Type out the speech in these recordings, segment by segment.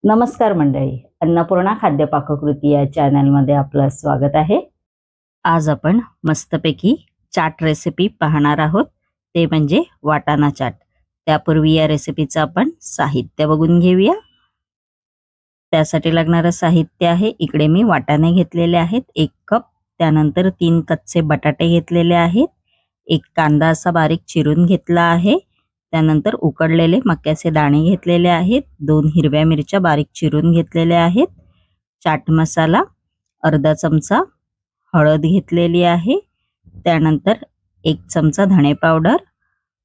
नमस्कार मंडळी, अन्नपूर्णा खाद्य पाककृती या चॅनलमध्ये आपलं स्वागत आहे. आज आपण मस्तपैकी चाट रेसिपी पाहणार आहोत, ते म्हणजे वाटाणा चाट. त्यापूर्वी या रेसिपीचं आपण साहित्य बघून घेऊया. त्यासाठी लागणारं साहित्य आहे, इकडे मी वाटाणे घेतलेले आहेत 1 कप, त्यानंतर 3 कच्चे बटाटे घेतलेले आहेत, 1 कांदा असा बारीक चिरून घेतला आहे, त्यानंतर उकडलेले मक्याचे दाणे घेतलेले आहेत, 2 हिरव्या मिरच्या बारीक चिरून घेतलेल्या आहेत, चाट मसाला अर्धा चमचा, हळद घेतलेली आहे, त्यानंतर 1 चमचा धणे पावडर,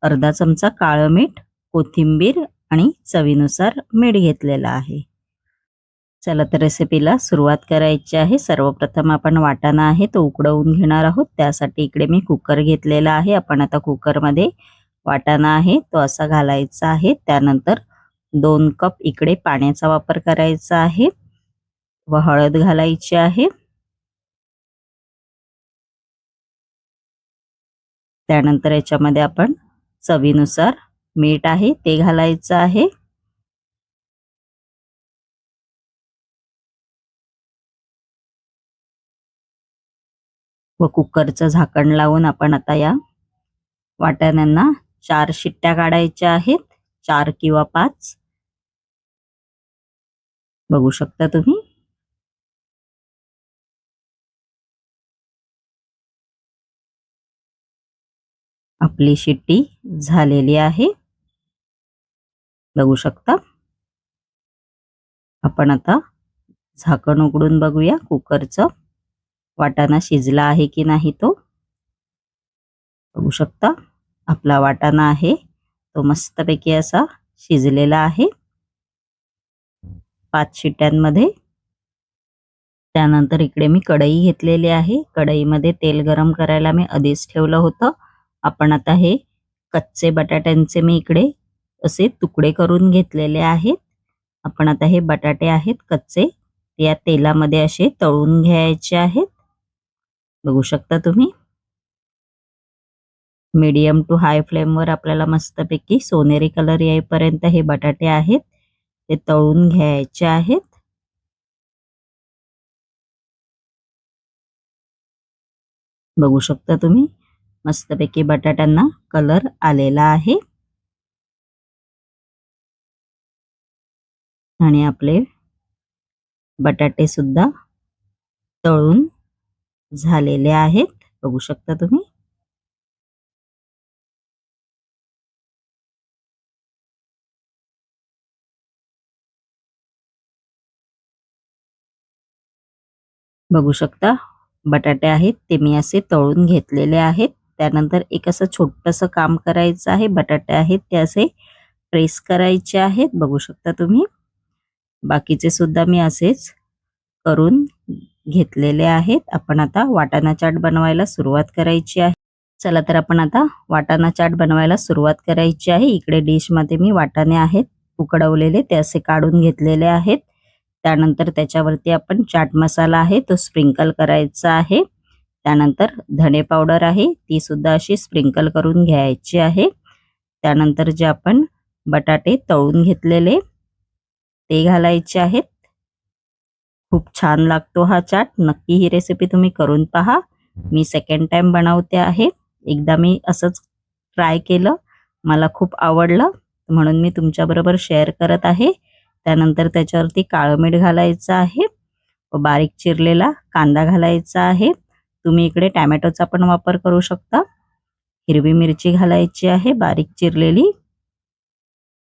अर्धा चमचा काळं मीठ, कोथिंबीर आणि चवीनुसार मीठ घेतलेलं आहे. चला तर रेसिपीला सुरुवात करायची आहे. सर्वप्रथम आपण वाटाणा आहे तो उकडवून घेणार आहोत. त्यासाठी इकडे मी कुकर घेतलेला आहे. आपण आता कुकरमध्ये वाटाणा आहे तो असा घालायचा आहे. त्यानंतर 2 कप इकडे पाण्याचा वापर करायचा आहे व हळद घालायची आहे. त्यानंतर याच्यामध्ये आपण चवीनुसार मीठ आहे ते घालायचं आहे. व कुकरचं झाकण लावून आपण आता या वाटाण्यांना 4 शिट्ट्या काढायच्या आहेत, 4 किंवा 5 बघू शकता तुम्ही. आपली शिट्टी झालेली आहे, बघू शकता. आपण आता झाकण उघडून बघूया कुकरचं, वाटाणा शिजला आहे की नाही तो. बघू शकता आपला वाटाणा आहे तो मस्तपैकी असा शिजलेला आहे 5 शिट्ट्यांमध्ये. त्यानंतर इकडे मी कढई घेतलेली आहे. कढईमध्ये तेल गरम करायला मी आधीच ठेवलं होतं. आपण आता हे कच्चे बटाट्यांचे मी इकडे असे तुकडे करून घेतलेले आहेत. आपण आता हे बटाटे आहेत कच्चे या तेलामध्ये असे तळून घ्यायचे आहेत. बघू शकता तुम्ही. मीडियम टू हाय फ्लेमवर आपल्याला मस्तपैकी सोनेरी कलर येईपर्यंत हे बटाटे आहेत ते तळून घ्यायचे आहेत. बघू शकता तुम्ही मस्तपैकी बटाट्यांना कलर आलेला आहे आणि आपले बटाटे सुद्धा तळून झालेले आहेत. बघू शकता तुम्ही. बघू शकता बटाटे आहेत ते मी असे तळून घेतलेले आहेत. त्यानंतर एक असं छोटंसं काम करायचं आहे. बटाटे आहेत ते असे प्रेस करायचे आहेत. बघू शकता तुम्ही. बाकीचे सुद्धा मी असेच करून घेतलेले आहेत. आपण आता वाटाणा चाट बनवायला सुरुवात करायची आहे. चला तर आपण आता वाटाणा चाट बनवायला सुरुवात करायची आहे. इकडे डिश मध्ये मी वाटाणे आहेत उकडवलेले ते असे काढून घेतलेले आहेत. त्यानंतर त्याच्यावरती आपण चाट मसाला आहे तो स्प्रिंकल करायचा आहे. त्यानंतर धणे पावडर आहे ती सुद्धा अशी स्प्रिंकल करून घ्यायची आहे. त्यानंतर जे आपण बटाटे तळून घेतलेले ते घालायचे आहेत. खूप छान लागतो हा चाट. नक्की ही रेसिपी तुम्ही करून पहा. मी सेकंड टाइम बनवते आहे. एकदा मी असंच ट्राय केलं, मला खूप आवडलं म्हणून मी तुमच्याबरोबर शेअर करत आहे. त्यानंतर त्याच्यावरती काळं मीठ घालायचं आहे व बारीक चिरलेला कांदा घालायचा आहे. तुम्ही इकडे टोमॅटोचा पण वापर करू शकता. हिरवी मिरची घालायची आहे बारीक चिरलेली.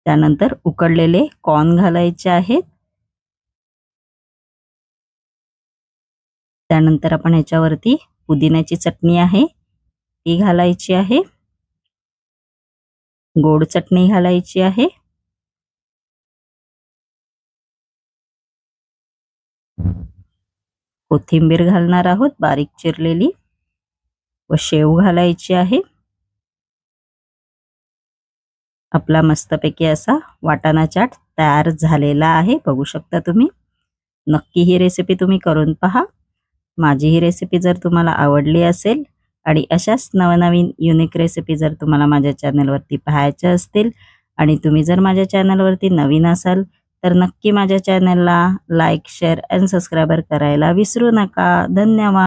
त्यानंतर उकडलेले कॉर्न घालायचे आहेत. त्यानंतर आपण ह्याच्यावरती पुदिन्याची चटणी आहे ती घालायची आहे. गोड चटणी घालायची आहे. कोथिंबीर घालणार आहोत बारीक चिरलेली व शेव घालायची आहे. आपला मस्तपैकी असा वाटाणा चाट तयार झालेला आहे. बघू शकता तुम्ही. नक्की ही रेसिपी तुम्ही करून पहा. माझी ही रेसिपी जर तुम्हाला आवडली असेल आणि अशाच नवनवीन युनिक रेसिपी जर तुम्हाला माझ्या चॅनलवरती पाहायच्या असतील आणि तुम्ही जर माझ्या चॅनलवरती नवीन असाल तर नक्की माझ्या चॅनलला लाईक, शेअर अँड सबस्क्राईबर करायला विसरू नका. धन्यवाद.